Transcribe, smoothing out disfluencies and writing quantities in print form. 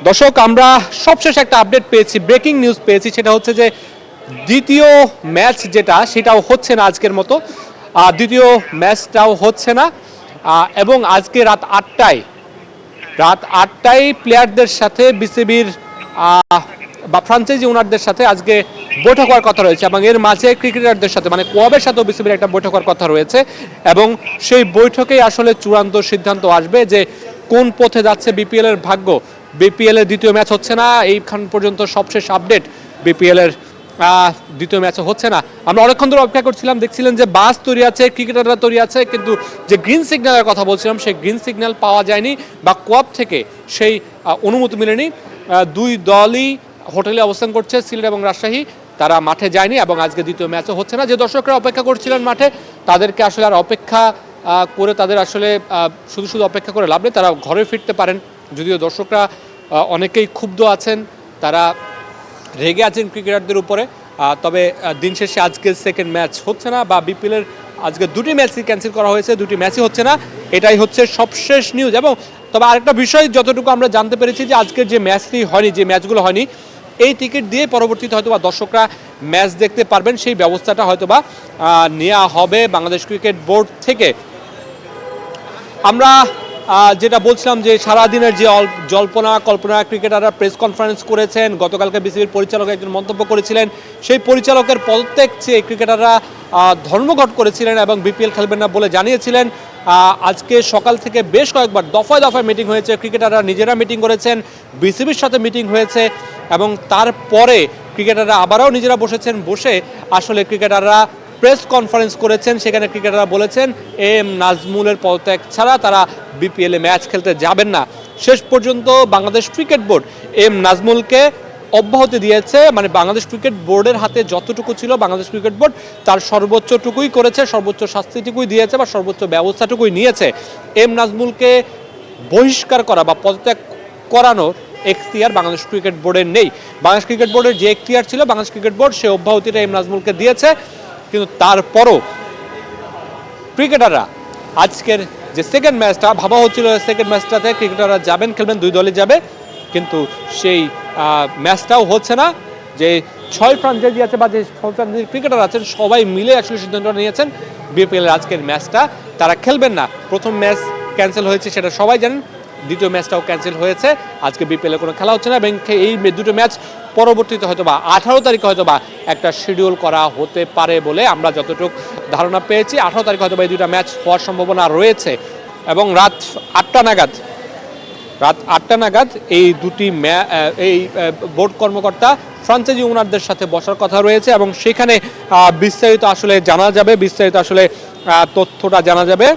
দর্শক আমরা সবশেষ একটা আপডেট পেয়েছি, ব্রেকিং নিউজ পেয়েছি, সেটা হচ্ছে যে দ্বিতীয় ম্যাচ যেটা সেটাও হচ্ছে না আজকের মতো। দ্বিতীয় ম্যাচটাও হচ্ছে না এবং আজকে রাত আটটায় প্লেয়ারদের সাথে বিসিবির বা ফ্রাঞ্চাইজি ওনারদের সাথে আজকে বৈঠক হওয়ার কথা রয়েছে এবং এর মাঝে ক্রিকেটারদের সাথে মানে কোয়াবের সাথেও বিসিবির একটা বৈঠক হওয়ার কথা রয়েছে এবং সেই বৈঠকেই আসলে চূড়ান্ত সিদ্ধান্ত আসবে যে কোন পথে যাচ্ছে বিপিএল এর ভাগ্য। বিপিএল এর দ্বিতীয় ম্যাচ হচ্ছে না, এইখান পর্যন্ত সবশেষ আপডেট বিপিএল এর দ্বিতীয় ম্যাচ হচ্ছে না। আমরা অনেকক্ষণ ধরে অপেক্ষা করছিলাম, দেখছিলেন যে বাস তৈরি আছে, ক্রিকেটাররা তৈরি আছে, কিন্তু যে গ্রিন সিগন্যালের কথা বলছিলাম সেই গ্রিন সিগন্যাল পাওয়া যায়নি বা কোয়াব থেকে সেই অনুমতি মেলেনি। দুই দলই হোটেলে অবস্থান করছে, সিলেট এবং রাজশাহী, তারা মাঠে যায়নি এবং আজকে দ্বিতীয় ম্যাচও হচ্ছে না। যে দর্শকরা অপেক্ষা করছিলেন মাঠে, তাদেরকে আসলে আর অপেক্ষা করে তাদের আসলে শুধু অপেক্ষা করে লাভ নেই, তারা ঘরে ফিরতে পারেন। যদিও দর্শকরা অনেকেই ক্ষুব্ধ আছেন, তারা রেগে আছেন ক্রিকেটারদের উপরে, তবে দিন শেষে আজকে সেকেন্ড ম্যাচ হচ্ছে না বা বিপিএলের আজকে দুটি ম্যাচই ক্যান্সেল করা হয়েছে, দুটি ম্যাচই হচ্ছে না, এটাই হচ্ছে সবশেষ নিউজ। এবং তবে আরেকটা বিষয় যতটুকু আমরা জানতে পেরেছি যে আজকের যে ম্যাচটি হয়নি, যে ম্যাচগুলো হয়নি, এই টিকিট দিয়ে পরবর্তীতে হয়তো বা দর্শকরা ম্যাচ দেখতে পারবেন, সেই ব্যবস্থাটা হয়তো বা নেওয়া হবে বাংলাদেশ ক্রিকেট বোর্ড থেকে। আমরা যেটা বলছিলাম যে সারাদিনের যে জল্পনা কল্পনা, ক্রিকেটাররা প্রেস কনফারেন্স করেছেন, গতকালকে বিসিবির পরিচালক একজন মন্তব্য করেছিলেন, সেই পরিচালকের পদত্যাগ চেয়ে ক্রিকেটাররা ধর্মঘট করেছিলেন এবং বিপিএল খেলবেন না বলে জানিয়েছিলেন। আজকে সকাল থেকে বেশ কয়েকবার দফায় দফায় মিটিং হয়েছে, ক্রিকেটাররা নিজেরা মিটিং করেছেন, বিসিবির সাথে মিটিং হয়েছে এবং তারপরে ক্রিকেটাররা আবারও নিজেরা বসেছেন, বসে আসলে ক্রিকেটাররা প্রেস কনফারেন্স করেছেন। সেখানে ক্রিকেটাররা বলেছেন এম নাজমুলের পদত্যাগ ছাড়া তারা বিপিএলে ম্যাচ খেলতে যাবেন না। শেষ পর্যন্ত বাংলাদেশ ক্রিকেট বোর্ড এম নাজমুলকে অব্যাহতি দিয়েছে, মানে বাংলাদেশ ক্রিকেট বোর্ডের হাতে যতটুকু ছিল বাংলাদেশ ক্রিকেট বোর্ড তার সর্বোচ্চটুকুই করেছে, সর্বোচ্চ শাস্তিটুকুই দিয়েছে বা সর্বোচ্চ ব্যবস্থাটুকুই নিয়েছে। এম নাজমুলকে বহিষ্কার করা বা পদত্যাগ করানোর এখতিয়ার বাংলাদেশ ক্রিকেট বোর্ডের নেই। বাংলাদেশ ক্রিকেট বোর্ডের যে এখতিয়ার ছিল বাংলাদেশ ক্রিকেট বোর্ড সে অব্যাহতিটা এম নাজমুলকে দিয়েছে, কিন্তু তারপরও ক্রিকেটাররা আজকের যে সেকেন্ড ম্যাচটা ভাবা হচ্ছিল, সেকেন্ড ম্যাচটাতে ক্রিকেটাররা যাবেন, খেলবেন, দুই দলই যাবে, কিন্তু সেই ম্যাচটাও হচ্ছে না। যে 6 ফ্রাঞ্চাইজি আছে বা যে 6 ফ্রাঞ্চাইজি ক্রিকেটার আছেন সবাই মিলে আসলে সিদ্ধান্ত নিয়েছেন বিপিএল এর আজকের ম্যাচটা তারা খেলবেন না। প্রথম ম্যাচ ক্যান্সেল হয়েছে সেটা সবাই জানেন, দ্বিতীয় ম্যাচটাও ক্যান্সেল হয়েছে, আজকে বিপিএল এ কোনো খেলা হচ্ছে না এবং এই দুটো ম্যাচ পরবর্তীতে হয়তো বা 18 তারিখে হয়তো বা একটা শিডিউল করা হতে পারে বলে আমরা যতটুকু ধারণা পেয়েছি। 18 তারিখে হয়তো বা এই দুটা ম্যাচ হওয়ার সম্ভাবনা রয়েছে এবং রাত 8টা নাগাদ এই দুটি এই বোর্ড কর্মকর্তা ফ্রাঞ্চাইজি ওনারদের সাথে বসার কথা রয়েছে এবং সেখানে বিস্তারিত আসলে জানা যাবে, বিস্তারিত আসলে তথ্যটা জানা যাবে।